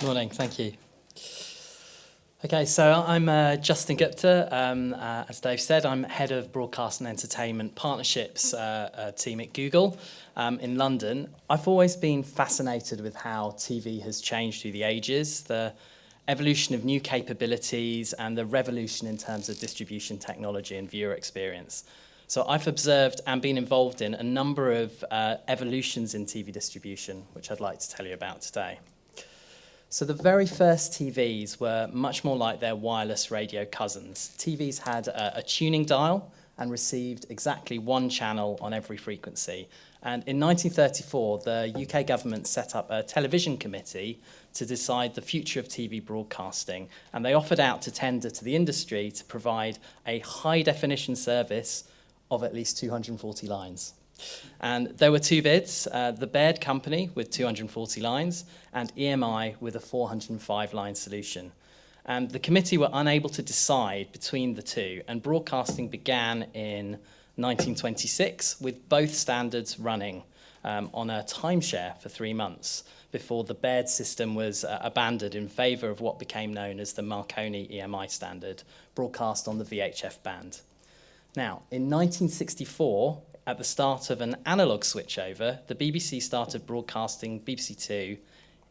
Morning, thank you. Okay, so I'm Justin Gupta. As Dave said, I'm head of broadcast and entertainment partnerships team at Google in London. I've always been fascinated with how TV has changed through the ages, the evolution of new capabilities and the revolution in terms of distribution technology and viewer experience. So I've observed and been involved in a number of evolutions in TV distribution, which I'd like to tell you about today. So the very first TVs were much more like their wireless radio cousins. TVs had a tuning dial and received exactly one channel on every frequency. And in 1934, the UK government set up a television committee to decide the future of TV broadcasting. And they offered out to tender to the industry to provide a high-definition service of at least 240 lines. And there were two bids, the Baird Company with 240 lines and EMI with a 405-line solution. And the committee were unable to decide between the two, and broadcasting began in 1926 with both standards running on a timeshare for 3 months before the Baird system was abandoned in favour of what became known as the Marconi EMI standard, broadcast on the VHF band. Now, in 1964, at the start of an analogue switchover, the BBC started broadcasting BBC Two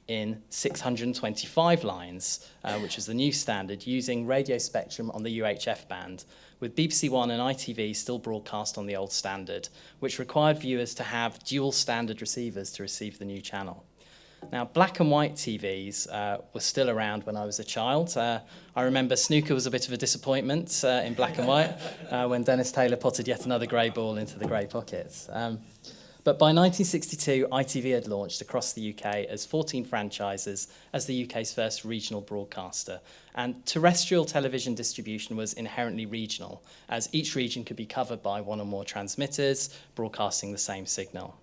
in 625 lines, which was the new standard, using radio spectrum on the UHF band, with BBC One and ITV still broadcast on the old standard, which required viewers to have dual standard receivers to receive the new channel. Now, black and white TVs were still around when I was a child. I remember snooker was a bit of a disappointment in black and white when Dennis Taylor potted yet another grey ball into the grey pockets. But by 1962, ITV had launched across the UK as 14 franchises as the UK's first regional broadcaster. And terrestrial television distribution was inherently regional, as each region could be covered by one or more transmitters broadcasting the same signal.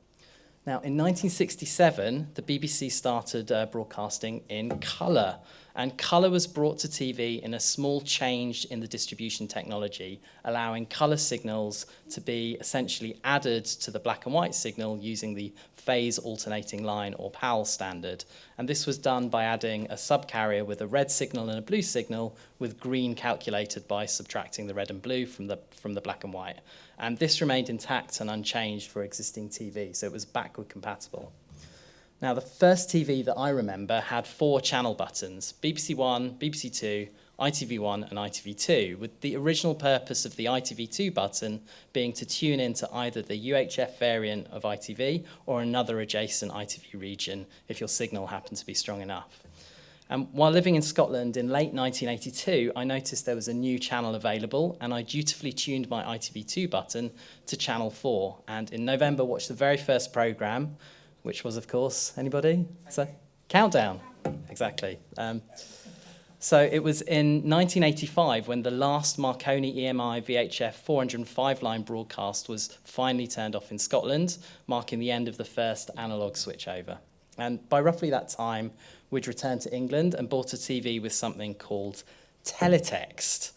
Now, in 1967, the BBC started broadcasting in colour, and colour was brought to TV in a small change in the distribution technology, allowing colour signals to be essentially added to the black and white signal using the phase alternating line or PAL standard. And this was done by adding a subcarrier with a red signal and a blue signal, with green calculated by subtracting the red and blue from the black and white. And this remained intact and unchanged for existing TV, so it was backward compatible. Now, the first TV that I remember had 4 channel buttons, BBC One, BBC Two, ITV1 and ITV2, with the original purpose of the ITV2 button being to tune into either the UHF variant of ITV or another adjacent ITV region if your signal happened to be strong enough. And while living in Scotland in late 1982, I noticed there was a new channel available, and I dutifully tuned my ITV2 button to channel 4, and in November watched the very first programme, which was, of course, anybody? So, Countdown, exactly. So it was in 1985 when the last Marconi EMI VHF 405-line broadcast was finally turned off in Scotland, marking the end of the first analogue switchover. And by roughly that time, we'd returned to England and bought a TV with something called teletext.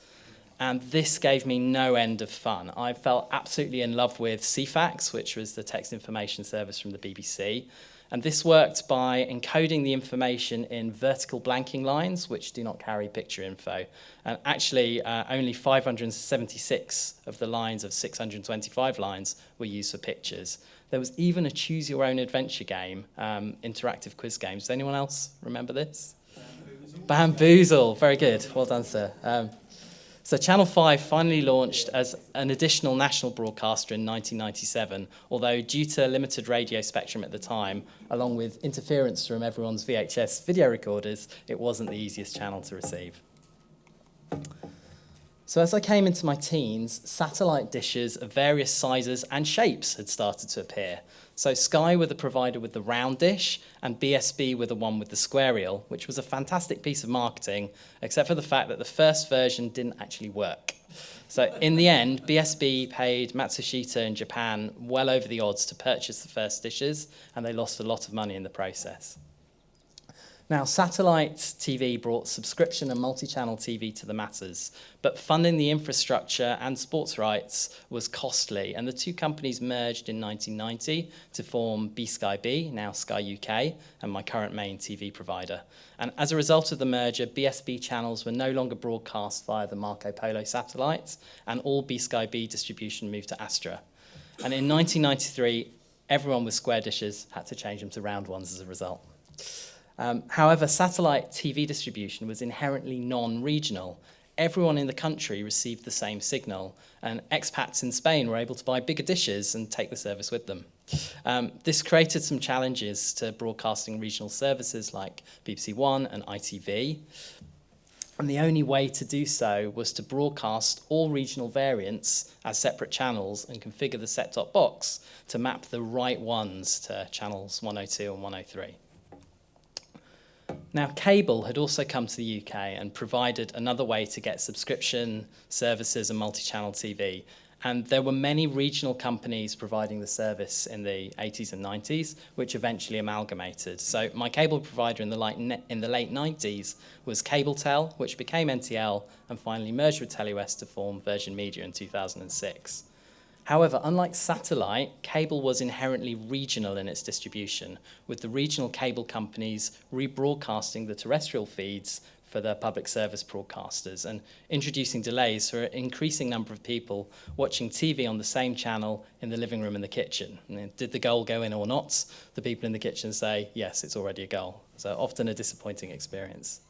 And this gave me no end of fun. I fell absolutely in love with CFAX, which was the text information service from the BBC. And this worked by encoding the information in vertical blanking lines, which do not carry picture info. And actually, only 576 of the lines of 625 lines were used for pictures. There was even a choose-your-own-adventure game, interactive quiz games. Does anyone else remember this? Bamboozle. Very good. Well done, sir. So Channel 5 finally launched as an additional national broadcaster in 1997, although due to limited radio spectrum at the time, along with interference from everyone's VHS video recorders, it wasn't the easiest channel to receive. So as I came into my teens, satellite dishes of various sizes and shapes had started to appear. So Sky were the provider with the round dish, and BSB were the one with the square reel, which was a fantastic piece of marketing, except for the fact that the first version didn't actually work. So in the end, BSB paid Matsushita in Japan well over the odds to purchase the first dishes, and they lost a lot of money in the process. Now, satellite TV brought subscription and multi-channel TV to the masses, but funding the infrastructure and sports rights was costly, and the two companies merged in 1990 to form B-Sky B, now Sky UK, and my current main TV provider. And as a result of the merger, BSB channels were no longer broadcast via the Marco Polo satellites, and all B-Sky B distribution moved to Astra. And in 1993, everyone with square dishes had to change them to round ones as a result. However, satellite TV distribution was inherently non-regional. Everyone in the country received the same signal, and expats in Spain were able to buy bigger dishes and take the service with them. This created some challenges to broadcasting regional services like BBC One and ITV. And the only way to do so was to broadcast all regional variants as separate channels and configure the set-top box to map the right ones to channels 102 and 103. Now, cable had also come to the UK and provided another way to get subscription services and multi-channel TV. And there were many regional companies providing the service in the 80s and 90s, which eventually amalgamated. So my cable provider in the late 90s was Cabletel, which became NTL and finally merged with Telewest to form Virgin Media in 2006. However, unlike satellite, cable was inherently regional in its distribution, with the regional cable companies rebroadcasting the terrestrial feeds for their public service broadcasters and introducing delays for an increasing number of people watching TV on the same channel in the living room and the kitchen. And did the goal go in or not? The people in the kitchen say, yes, it's already a goal. So often a disappointing experience.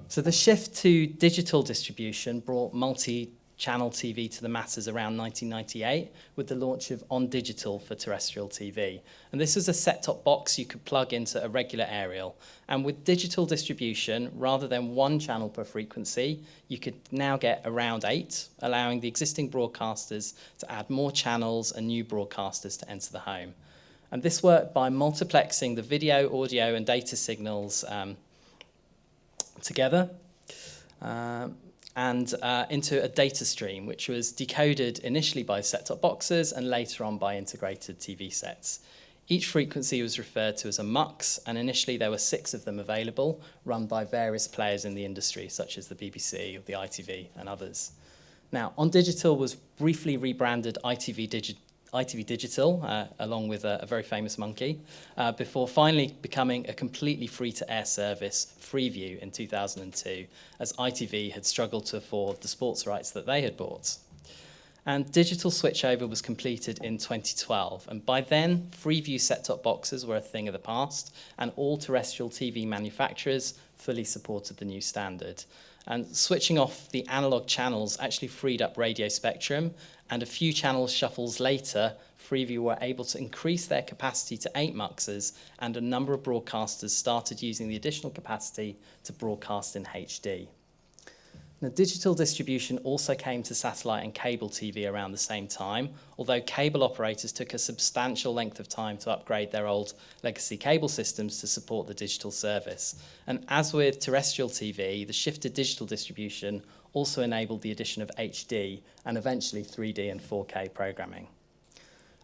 So the shift to digital distribution brought multi-channel TV to the masses around 1998 with the launch of On Digital for terrestrial TV. And this was a set-top box you could plug into a regular aerial. And with digital distribution, rather than one channel per frequency, you could now get around 8, allowing the existing broadcasters to add more channels and new broadcasters to enter the home. And this worked by multiplexing the video, audio, and data signals together. And into a data stream, which was decoded initially by set-top boxes and later on by integrated TV sets. Each frequency was referred to as a MUX, and initially there were 6 of them available, run by various players in the industry, such as the BBC, the ITV, and others. Now, On Digital was briefly rebranded ITV Digital, along with a very famous monkey, before finally becoming a completely free-to-air service, Freeview, in 2002, as ITV had struggled to afford the sports rights that they had bought. And digital switchover was completed in 2012, and by then, Freeview set-top boxes were a thing of the past, and all terrestrial TV manufacturers fully supported the new standard. And switching off the analog channels actually freed up radio spectrum, and a few channel shuffles later, Freeview were able to increase their capacity to 8 muxes, and a number of broadcasters started using the additional capacity to broadcast in HD. Now, digital distribution also came to satellite and cable TV around the same time, although cable operators took a substantial length of time to upgrade their old legacy cable systems to support the digital service. And as with terrestrial TV, the shift to digital distribution also enabled the addition of HD and eventually 3D and 4K programming.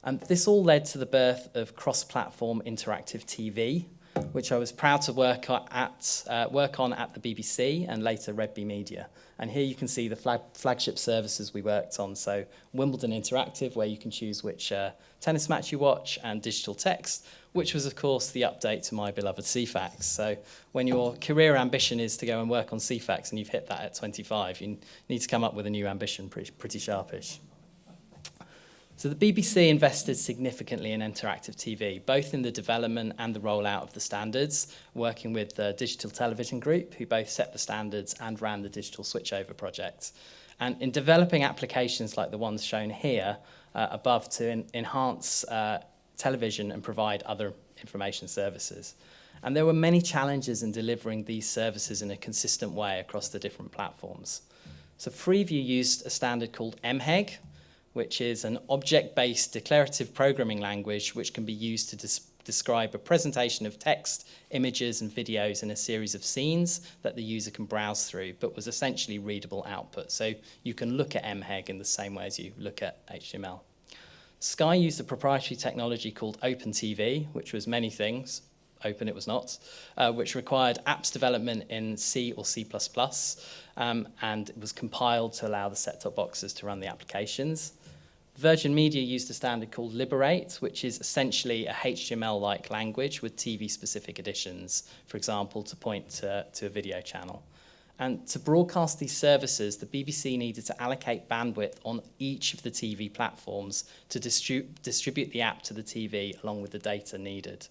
And this all led to the birth of cross-platform interactive TV, which I was proud to work on at the BBC and later Red Bee Media. And here you can see the flagship services we worked on. So Wimbledon Interactive, where you can choose which tennis match you watch, and Digital Text, which was, of course, the update to my beloved CFAX. So when your career ambition is to go and work on CFAX and you've hit that at 25, you need to come up with a new ambition, pretty sharpish. So the BBC invested significantly in interactive TV, both in the development and the rollout of the standards, working with the Digital Television Group, who both set the standards and ran the digital switchover project. And in developing applications like the ones shown here above to enhance television and provide other information services. And there were many challenges in delivering these services in a consistent way across the different platforms. So Freeview used a standard called MHEG, which is an object-based declarative programming language which can be used to describe a presentation of text, images, and videos in a series of scenes that the user can browse through, but was essentially readable output. So you can look at MHEG in the same way as you look at HTML. Sky used a proprietary technology called OpenTV, which was many things, open it was not, which required apps development in C or C++, and it was compiled to allow the set-top boxes to run the applications. Virgin Media used a standard called Liberate, which is essentially a HTML-like language with TV-specific additions, for example, to point to a video channel. And to broadcast these services, the BBC needed to allocate bandwidth on each of the TV platforms to distribute the app to the TV along with the data needed.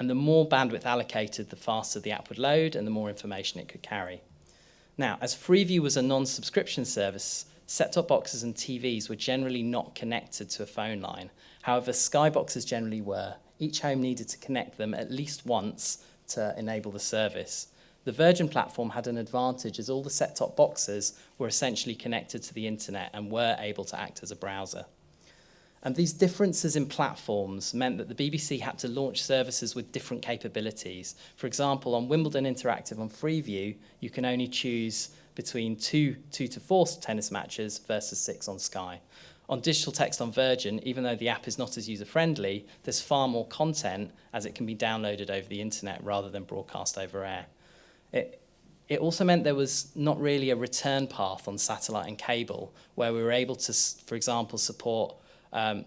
And the more bandwidth allocated, the faster the app would load and the more information it could carry. Now, as Freeview was a non-subscription service, set-top boxes and TVs were generally not connected to a phone line. However, Skyboxes generally were. Each home needed to connect them at least once to enable the service. The Virgin platform had an advantage as all the set-top boxes were essentially connected to the internet and were able to act as a browser. And these differences in platforms meant that the BBC had to launch services with different capabilities. For example, on Wimbledon Interactive on Freeview, you can only choose between two to four tennis matches versus 6 on Sky. On Digital Text on Virgin, even though the app is not as user-friendly, there's far more content as it can be downloaded over the internet rather than broadcast over air. It also meant there was not really a return path on satellite and cable, where we were able to, for example, support a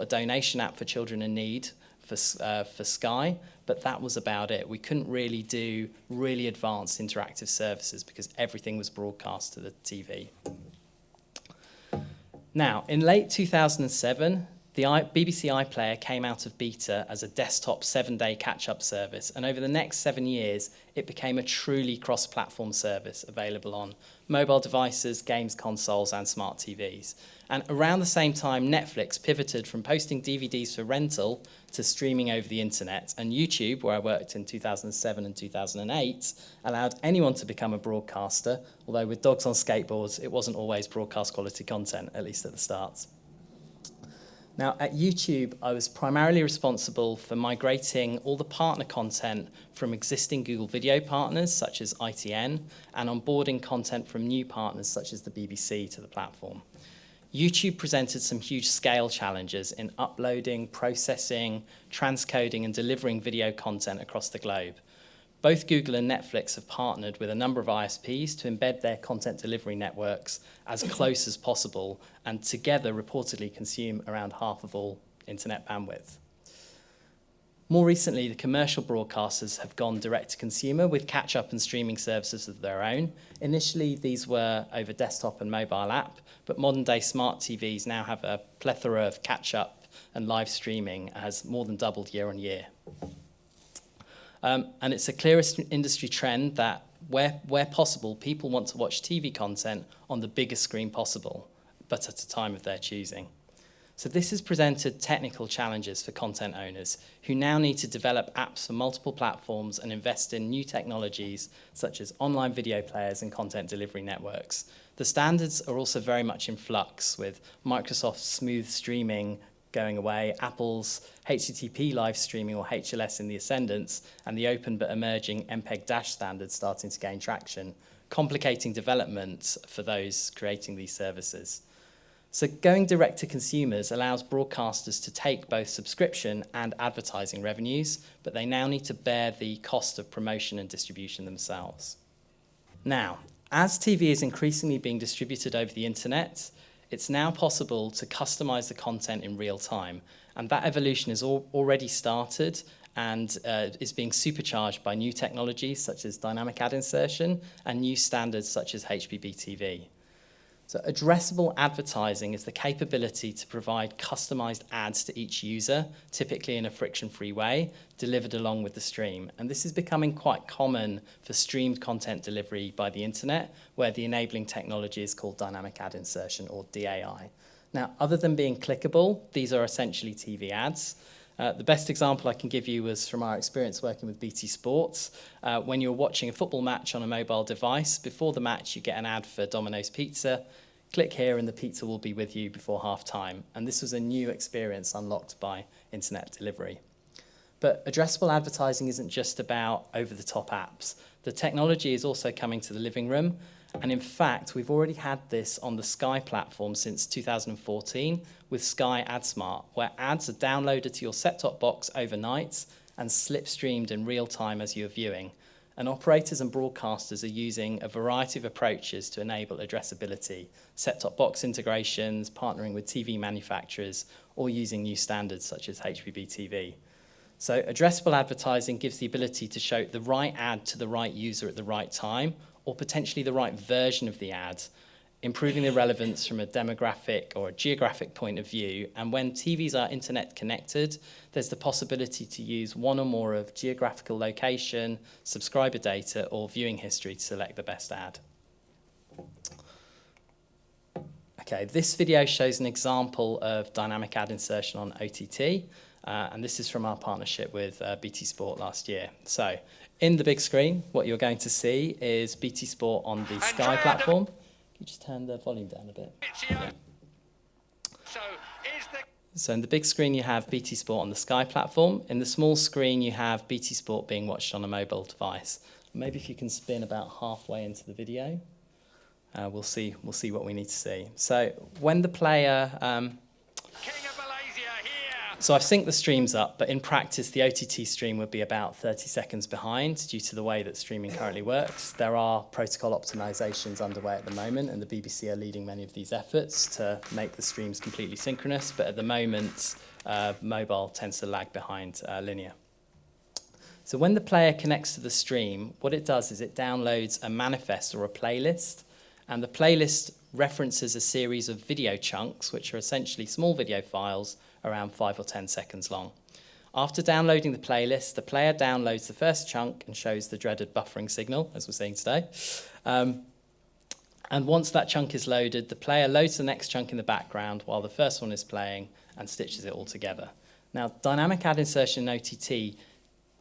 donation app for children in need for Sky, but that was about it. We couldn't really do really advanced interactive services because everything was broadcast to the TV. Now, in late 2007, the BBC iPlayer came out of beta as a desktop 7-day catch-up service, and over the next 7 years, it became a truly cross-platform service available on mobile devices, games consoles, and smart TVs. And around the same time, Netflix pivoted from posting DVDs for rental to streaming over the internet, and YouTube, where I worked in 2007 and 2008, allowed anyone to become a broadcaster, although with dogs on skateboards, it wasn't always broadcast quality content, at least at the start. Now, at YouTube, I was primarily responsible for migrating all the partner content from existing Google Video partners, such as ITN, and onboarding content from new partners, such as the BBC, to the platform. YouTube presented some huge scale challenges in uploading, processing, transcoding, and delivering video content across the globe. Both Google and Netflix have partnered with a number of ISPs to embed their content delivery networks as close as possible, and together reportedly consume around half of all internet bandwidth. More recently, the commercial broadcasters have gone direct to consumer with catch-up and streaming services of their own. Initially, these were over desktop and mobile app, but modern-day smart TVs now have a plethora of catch-up and live streaming, has more than doubled year on year. And it's a clear industry trend that where possible, people want to watch TV content on the biggest screen possible, but at a time of their choosing. So this has presented technical challenges for content owners who now need to develop apps for multiple platforms and invest in new technologies such as online video players and content delivery networks. The standards are also very much in flux, with Microsoft's smooth streaming going away, Apple's HTTP live streaming or HLS in the ascendance, and the open but emerging MPEG- standards starting to gain traction, complicating development for those creating these services. So going direct to consumers allows broadcasters to take both subscription and advertising revenues, but they now need to bear the cost of promotion and distribution themselves. Now, as TV is increasingly being distributed over the internet, it's now possible to customize the content in real time, and that evolution has already started and is being supercharged by new technologies such as dynamic ad insertion and new standards such as HbbTV. So addressable advertising is the capability to provide customized ads to each user, typically in a friction-free way, delivered along with the stream. And this is becoming quite common for streamed content delivery by the internet, where the enabling technology is called dynamic ad insertion, or DAI. Now, other than being clickable, these are essentially TV ads. The best example I can give you was from our experience working with BT Sports. When you're watching a football match on a mobile device, before the match you get an ad for Domino's Pizza. Click here and the pizza will be with you before half-time. And this was a new experience unlocked by internet delivery. But addressable advertising isn't just about over-the-top apps. The technology is also coming to the living room. And in fact, we've already had this on the Sky platform since 2014 with Sky AdSmart, where ads are downloaded to your set-top box overnight and slipstreamed in real time as you're viewing. And operators and broadcasters are using a variety of approaches to enable addressability, set-top box integrations, partnering with TV manufacturers, or using new standards such as HbbTV. So addressable advertising gives the ability to show the right ad to the right user at the right time, or potentially the right version of the ad, improving the relevance from a demographic or a geographic point of view. And when TVs are internet connected, there's the possibility to use one or more of geographical location, subscriber data, or viewing history to select the best ad. Okay, this video shows an example of dynamic ad insertion on OTT, and this is from our partnership with BT Sport last year. So, in the big screen, what you're going to see is BT Sport on the Sky platform. Can you just turn the volume down a bit? Yeah. So in the big screen, you have BT Sport on the Sky platform. In the small screen, you have BT Sport being watched on a mobile device. Maybe if you can spin about halfway into the video. We'll see what we need to see. So when the player, so I've synced the streams up, but in practice the OTT stream would be about 30 seconds behind due to the way that streaming currently works. There are protocol optimizations underway at the moment, and the BBC are leading many of these efforts to make the streams completely synchronous, but at the moment mobile tends to lag behind linear. So when the player connects to the stream, what it does is it downloads a manifest or a playlist. And the playlist references a series of video chunks, which are essentially small video files around 5 or 10 seconds long. After downloading the playlist, the player downloads the first chunk and shows the dreaded buffering signal, as we're seeing today. And once that chunk is loaded, the player loads the next chunk in the background while the first one is playing and stitches it all together. Now, dynamic ad insertion in OTT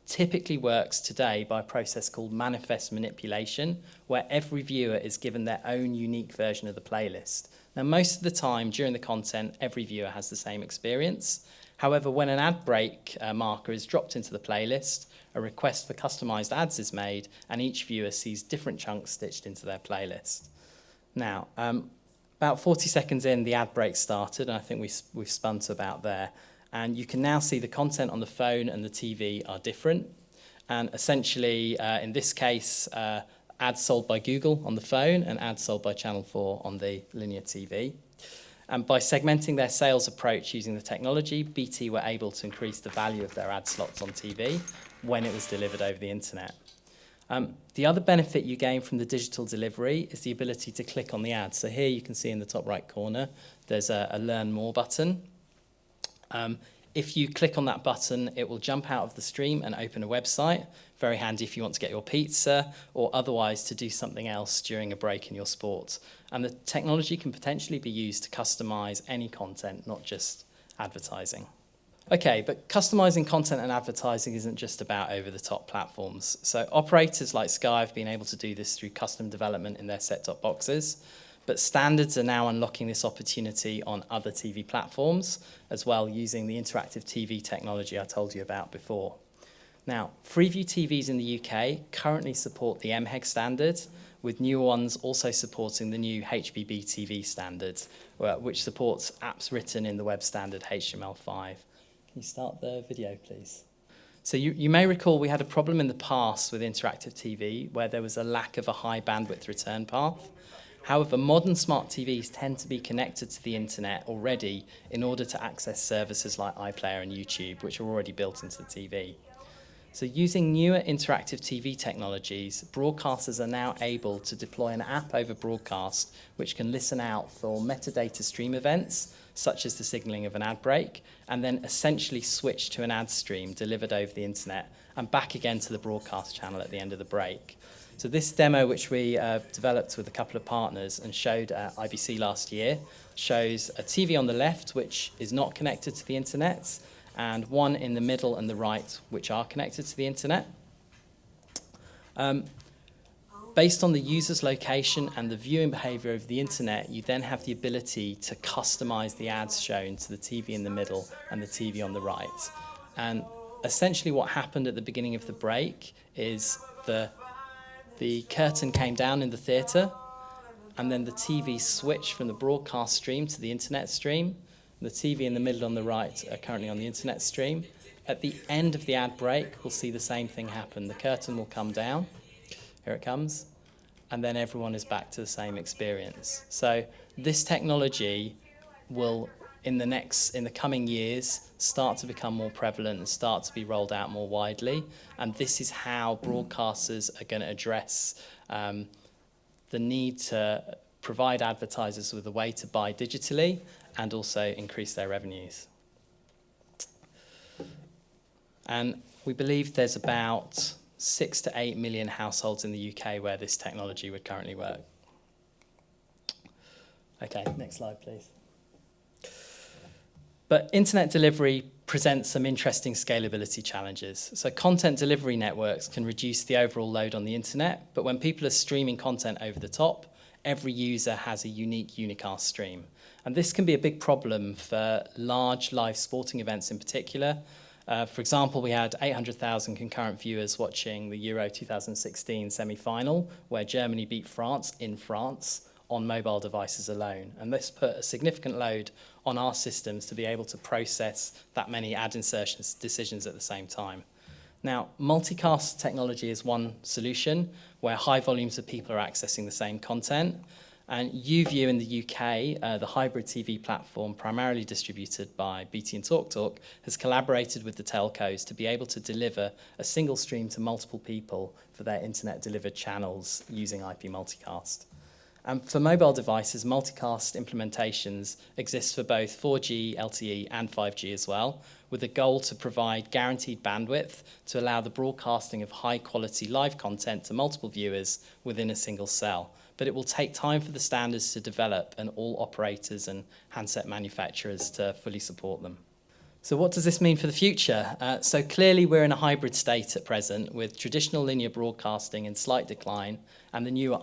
typically works today by a process called manifest manipulation, where every viewer is given their own unique version of the playlist. Now, most of the time during the content, every viewer has the same experience. However, when an ad break marker is dropped into the playlist, a request for customized ads is made, and each viewer sees different chunks stitched into their playlist. Now, about 40 seconds in, the ad break started, and I think we've spun to about there. And you can now see the content on the phone and the TV are different. And essentially, in this case, ads sold by Google on the phone and ads sold by Channel 4 on the linear TV. And by segmenting their sales approach using the technology, BT were able to increase the value of their ad slots on TV when it was delivered over the internet. The other benefit you gain from the digital delivery is the ability to click on the ad. So here you can see in the top right corner, there's a Learn More button. If you click on that button, it will jump out of the stream and open a website. Very handy if you want to get your pizza or otherwise to do something else during a break in your sport. And the technology can potentially be used to customize any content, not just advertising. Okay, but customizing content and advertising isn't just about over-the-top platforms. So operators like Sky have been able to do this through custom development in their set-top boxes. But standards are now unlocking this opportunity on other TV platforms as well, using the interactive TV technology I told you about before. Now, Freeview TVs in the UK currently support the MHEG standard, with new ones also supporting the new HbbTV standard, which supports apps written in the web standard HTML5. Can you start the video, please? So you may recall we had a problem in the past with interactive TV where there was a lack of a high bandwidth return path. However, modern smart TVs tend to be connected to the internet already in order to access services like Iplayer and YouTube, which are already built into the TV. So using newer interactive TV technologies, broadcasters are now able to deploy an app over broadcast which can listen out for metadata stream events, such as the signaling of an ad break, and then essentially switch to an ad stream delivered over the internet and back again to the broadcast channel at the end of the break. So this demo, which we developed with a couple of partners and showed at IBC last year, shows a TV on the left, which is not connected to the internet, and one in the middle and the right, which are connected to the internet. Based on the user's location and the viewing behavior of the internet, you then have the ability to customize the ads shown to the TV in the middle and the TV on the right. And essentially what happened at the beginning of the break is the curtain came down in the theatre, and then the TV switched from the broadcast stream to the internet stream. The TV in the middle on the right are currently on the internet stream. At the end of the ad break, we'll see the same thing happen. The curtain will come down. Here it comes. And then everyone is back to the same experience. So this technology will, in the coming years, start to become more prevalent and start to be rolled out more widely. And this is how broadcasters are going to address the need to provide advertisers with a way to buy digitally and also increase their revenues. And we believe there's about 6 to 8 million households in the UK where this technology would currently work. Okay, next slide, please. But internet delivery presents some interesting scalability challenges. So content delivery networks can reduce the overall load on the internet, but when people are streaming content over the top, every user has a unique unicast stream. And this can be a big problem for large live sporting events in particular. For example, we had 800,000 concurrent viewers watching the Euro 2016 semi-final, where Germany beat France in France on mobile devices alone. And this put a significant load on our systems to be able to process that many ad insertion decisions at the same time. Now, multicast technology is one solution where high volumes of people are accessing the same content. And YouView in the UK, the hybrid TV platform primarily distributed by BT and TalkTalk, has collaborated with the telcos to be able to deliver a single stream to multiple people for their internet-delivered channels using IP multicast. And for mobile devices, multicast implementations exist for both 4G, LTE, and 5G as well, with a goal to provide guaranteed bandwidth to allow the broadcasting of high-quality live content to multiple viewers within a single cell. But it will take time for the standards to develop and all operators and handset manufacturers to fully support them. So what does this mean for the future? So clearly we're in a hybrid state at present, with traditional linear broadcasting in slight decline and the newer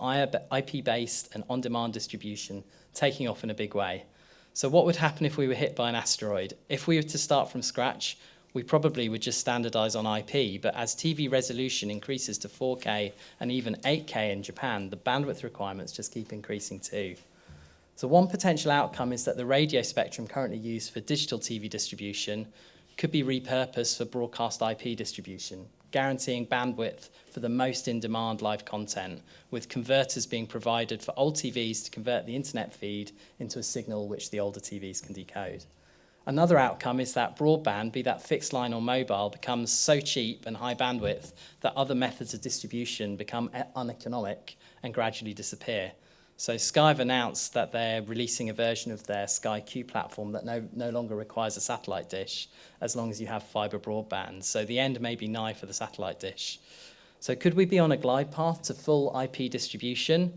IP-based and on-demand distribution taking off in a big way. So what would happen if we were hit by an asteroid? If we were to start from scratch, we probably would just standardize on IP, but as TV resolution increases to 4K and even 8K in Japan, the bandwidth requirements just keep increasing too. So one potential outcome is that the radio spectrum currently used for digital TV distribution could be repurposed for broadcast IP distribution, guaranteeing bandwidth for the most in-demand live content, with converters being provided for old TVs to convert the internet feed into a signal which the older TVs can decode. Another outcome is that broadband, be that fixed line or mobile, becomes so cheap and high bandwidth that other methods of distribution become uneconomic and gradually disappear. So Sky have announced that they're releasing a version of their Sky Q platform that no longer requires a satellite dish as long as you have fibre broadband. So the end may be nigh for the satellite dish. So could we be on a glide path to full IP distribution?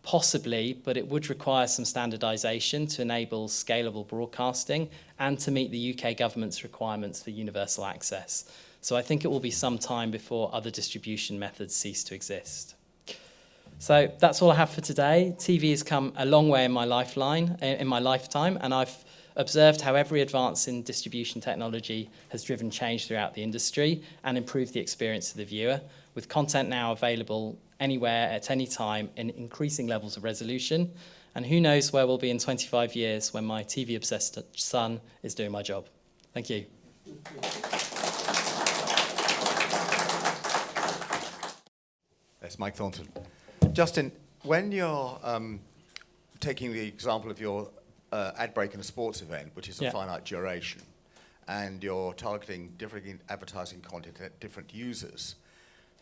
Possibly, but it would require some standardisation to enable scalable broadcasting and to meet the UK government's requirements for universal access. So I think it will be some time before other distribution methods cease to exist. So that's all I have for today. TV has come a long way in my lifetime, and I've observed how every advance in distribution technology has driven change throughout the industry and improved the experience of the viewer, with content now available anywhere at any time in increasing levels of resolution. And who knows where we'll be in 25 years when my TV-obsessed son is doing my job. Thank you. Yes, Mike Thornton. Justin, when you're taking the example of your ad break in a sports event, which is a finite duration, and you're targeting different advertising content at different users,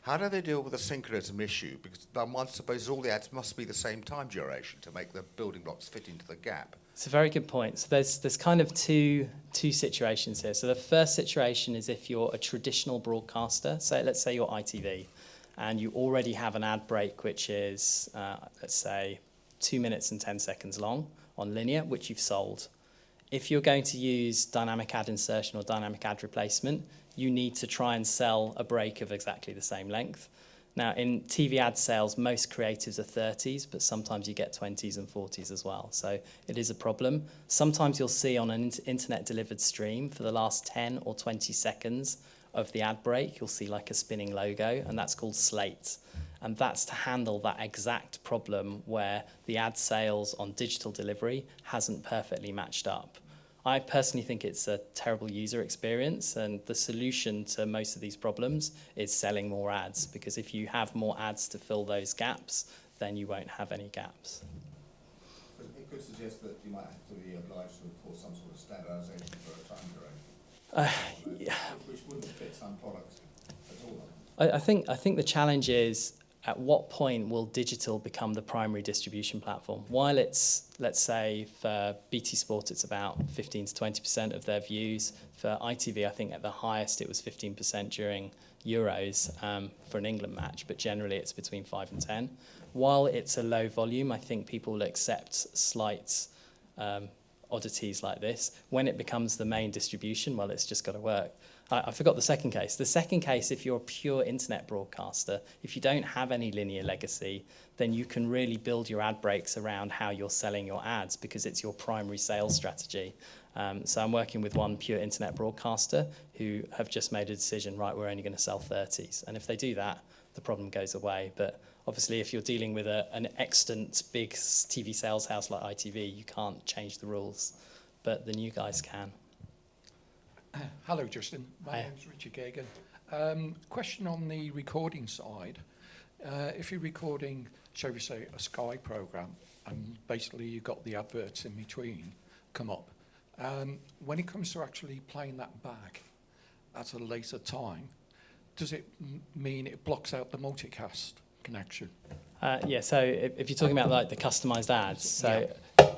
how do they deal with the synchronism issue? Because one supposes all the ads must be the same time duration to make the building blocks fit into the gap. It's a very good point. So there's kind of two situations here. So the first situation is if you're a traditional broadcaster, let's say you're ITV, and you already have an ad break which is, let's say, 2 minutes and 10 seconds long on linear, which you've sold. If you're going to use dynamic ad insertion or dynamic ad replacement, you need to try and sell a break of exactly the same length. Now, in TV ad sales, most creatives are 30s, but sometimes you get 20s and 40s as well. So it is a problem. Sometimes you'll see on an internet-delivered stream for the last 10 or 20 seconds of the ad break, you'll see like a spinning logo, and that's called slate. And that's to handle that exact problem where the ad sales on digital delivery hasn't perfectly matched up. I personally think it's a terrible user experience, and the solution to most of these problems is selling more ads, because if you have more ads to fill those gaps, then you won't have any gaps. It could suggest that you might have to be obliged to enforce some sort of standardisation for a time duration, Yeah. which wouldn't fit some products at all. I think the challenge is, at what point will digital become the primary distribution platform? While it's, let's say, for BT Sport, it's about 15 to 20% of their views. For ITV, I think at the highest it was 15% during Euros for an England match, but generally it's between 5 and 10. While it's a low volume, I think people will accept slight oddities like this. When it becomes the main distribution, well, it's just got to work. I forgot the second case. The second case, if you're a pure internet broadcaster, if you don't have any linear legacy, then you can really build your ad breaks around how you're selling your ads, because it's your primary sales strategy. So I'm working with one pure internet broadcaster who have just made a decision, right, we're only going to sell 30s. And if they do that, the problem goes away. But obviously, if you're dealing with an extant big TV sales house like ITV, you can't change the rules. But the new guys can. Hello, Justin. My name's Richard Gagan. Question on the recording side. If you're recording, shall we say, a Sky programme, and basically you've got the adverts in between come up, when it comes to actually playing that back at a later time, does it mean it blocks out the multicast connection? Yeah, so if you're talking about like the customised ads,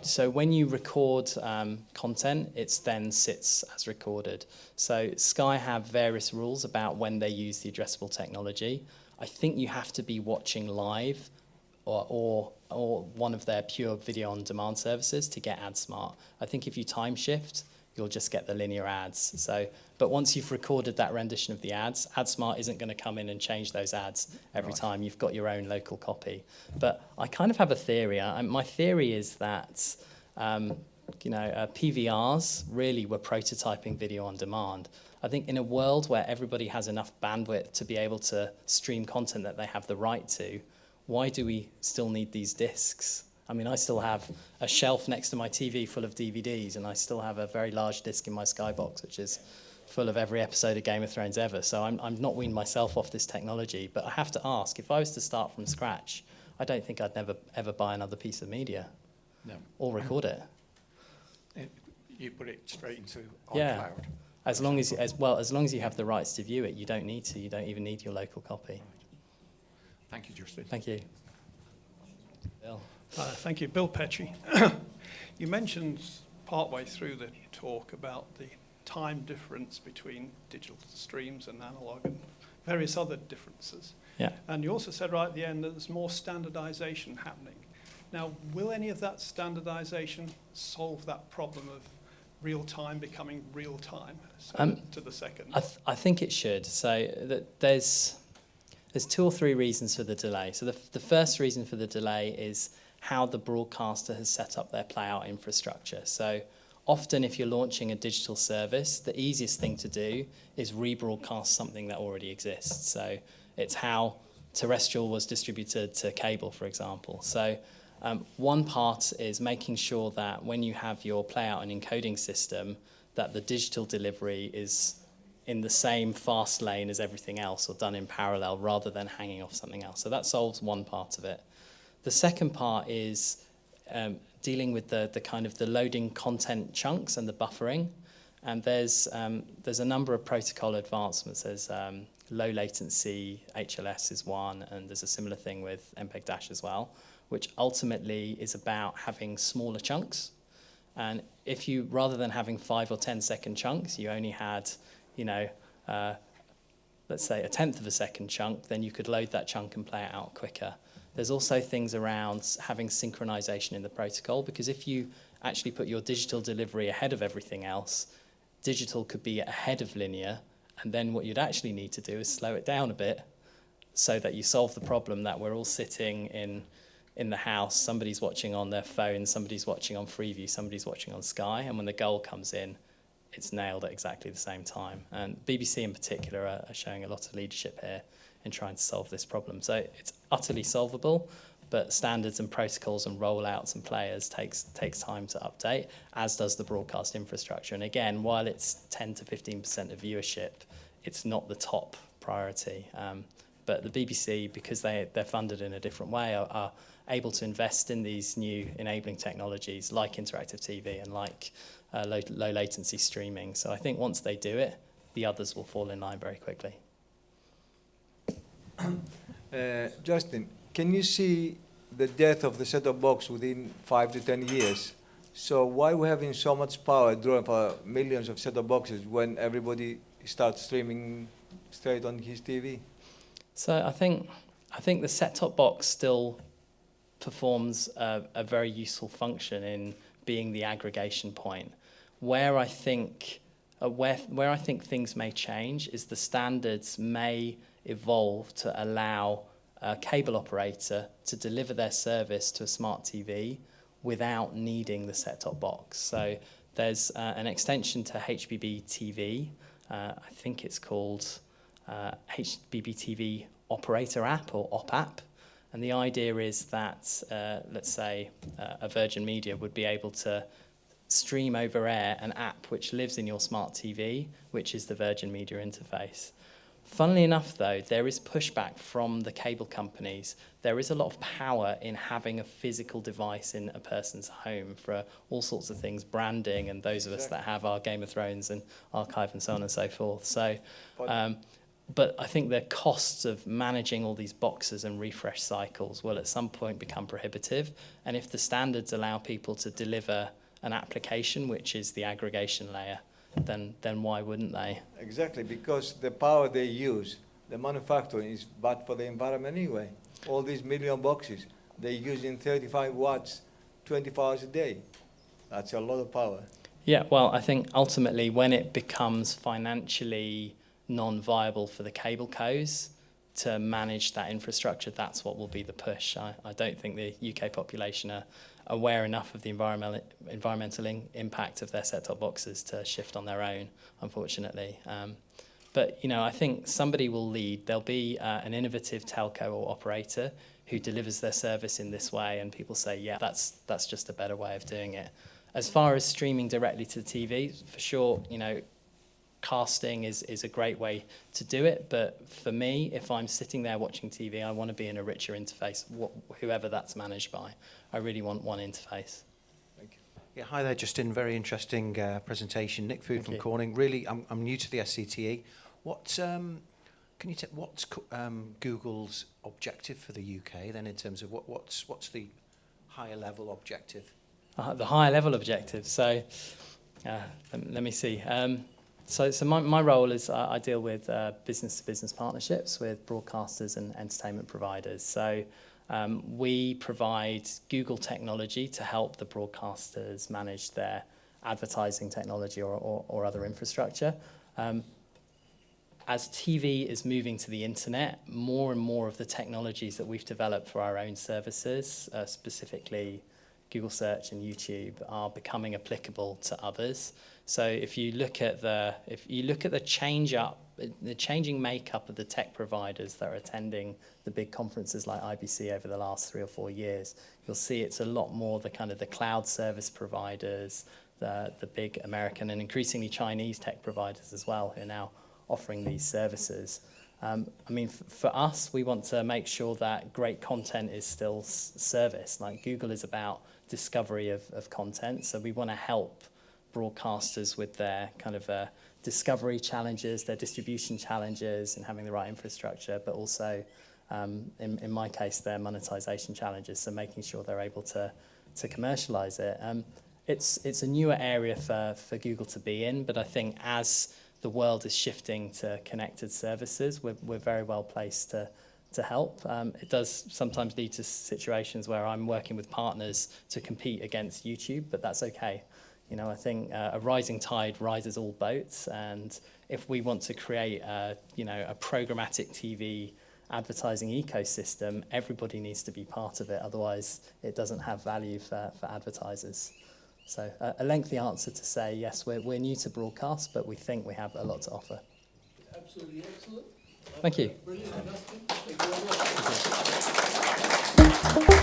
so when you record content, it then sits as recorded. So Sky have various rules about when they use the addressable technology. I think you have to be watching live or one of their pure video on demand services to get AdSmart. I think if you time shift, you'll just get the linear ads. So, but once you've recorded that rendition of the ads, AdSmart isn't going to come in and change those ads every time. You've got your own local copy. But I kind of have a theory. My theory is that PVRs really were prototyping video on demand. I think in a world where everybody has enough bandwidth to be able to stream content that they have the right to, why do we still need these discs? I mean, I still have a shelf next to my TV full of DVDs, and I still have a very large disc in my Skybox, which is full of every episode of Game of Thrones ever. So I'm not weaned myself off this technology. But I have to ask, if I was to start from scratch, I don't think I'd never ever buy another piece of media. No. Or record it. You put it straight into Yeah. iCloud. As long as you have the rights to view it, you don't need to. You don't even need your local copy. Right. Thank you, Justin. Thank you. Bill. Thank you. Bill Petchy. You mentioned partway through the talk about the time difference between digital streams and analog and various other differences. Yeah. And you also said right at the end that there's more standardization happening. Now, will any of that standardization solve that problem of real time becoming real time to the second? I think it should. So there's 2 or 3 reasons for the delay. So the first reason for the delay is how the broadcaster has set up their playout infrastructure. So often if you're launching a digital service, the easiest thing to do is rebroadcast something that already exists. So it's how terrestrial was distributed to cable, for example. So one part is making sure that when you have your playout and encoding system, that the digital delivery is in the same fast lane as everything else, or done in parallel rather than hanging off something else. So that solves one part of it. The second part is dealing with the kind of the loading content chunks and the buffering. And there's a number of protocol advancements. There's low latency HLS is one, and there's a similar thing with MPEG-Dash as well, which ultimately is about having smaller chunks. And if you, rather than having 5 or 10 second chunks, you only had, let's say a 1/10 of a second chunk, then you could load that chunk and play it out quicker. There's also things around having synchronization in the protocol, because if you actually put your digital delivery ahead of everything else, digital could be ahead of linear, and then what you'd actually need to do is slow it down a bit so that you solve the problem that we're all sitting in the house, somebody's watching on their phone, somebody's watching on Freeview, somebody's watching on Sky, and when the goal comes in, it's nailed at exactly the same time. And BBC in particular are showing a lot of leadership here in trying to solve this problem. So it's utterly solvable, but standards and protocols and rollouts and players takes time to update, as does the broadcast infrastructure. And again, while it's 10 to 15% of viewership, it's not the top priority. But the BBC, because they're funded in a different way, are able to invest in these new enabling technologies like interactive TV and like low latency streaming. So I think once they do it, the others will fall in line very quickly. Justin, can you see the death of the set-top box within 5 to 10 years? So why are we having so much power drawn for millions of set-top boxes when everybody starts streaming straight on his TV? So I think the set-top box still performs a very useful function in being the aggregation point. Where I think things may change is the standards may evolve to allow a cable operator to deliver their service to a smart TV without needing the set-top box. So there's an extension to HBB TV. I think it's called HBB TV Operator App or Op App. And the idea is that, let's say, a Virgin Media would be able to stream over air an app which lives in your smart TV, which is the Virgin Media interface. Funnily enough, though, there is pushback from the cable companies. There is a lot of power in having a physical device in a person's home for all sorts of things, branding, and those of us that have our Game of Thrones and archive and so on and so forth. So, but I think the costs of managing all these boxes and refresh cycles will at some point become prohibitive. And if the standards allow people to deliver an application, which is the aggregation layer, then why wouldn't they? Exactly, because the power they use, the manufacturing is bad for the environment anyway. All these million boxes, they're using 35 watts 24 hours a day. That's a lot of power. Yeah, well, I think ultimately when it becomes financially non-viable for the cable cos to manage that infrastructure, that's what will be the push. I don't think the UK population are aware enough of the environmental impact of their set-top boxes to shift on their own, unfortunately. But I think somebody will lead. There'll be an innovative telco or operator who delivers their service in this way, and people say, yeah, that's just a better way of doing it. As far as streaming directly to the TV, for sure, casting is a great way to do it, but for me, if I'm sitting there watching TV, I want to be in a richer interface, whoever that's managed by. I really want one interface. Thank you. Yeah, hi there, Justin. Very interesting presentation. Nick Food from Corning. Really, I'm new to the SCTE. What's Google's objective for the UK then, in terms of what's the higher level objective? The higher level objective. So let me see. So my role is I deal with business-to-business partnerships with broadcasters and entertainment providers. So we provide Google technology to help the broadcasters manage their advertising technology or other infrastructure. As TV is moving to the internet, more and more of the technologies that we've developed for our own services, specifically Google Search and YouTube, are becoming applicable to others. So if you look at the changing makeup of the tech providers that are attending the big conferences like IBC over the last 3 or 4 years, you'll see it's a lot more the cloud service providers, the big American and increasingly Chinese tech providers as well, who are now offering these services. For us, we want to make sure that great content is still serviced. Like Google is about discovery of content, so we want to help broadcasters with their discovery challenges, their distribution challenges, and having the right infrastructure, but also, in my case, their monetization challenges, so making sure they're able to commercialize it. It's a newer area for Google to be in, but I think as the world is shifting to connected services, we're very well placed to help. It does sometimes lead to situations where I'm working with partners to compete against YouTube, but that's okay. I think a rising tide rises all boats, and if we want to create a programmatic TV advertising ecosystem, everybody needs to be part of it. Otherwise, it doesn't have value for advertisers. So a lengthy answer to say, yes, we're new to broadcast, but we think we have a lot to offer. Absolutely excellent. Thank you. Brilliant, Justin. Thank you very much.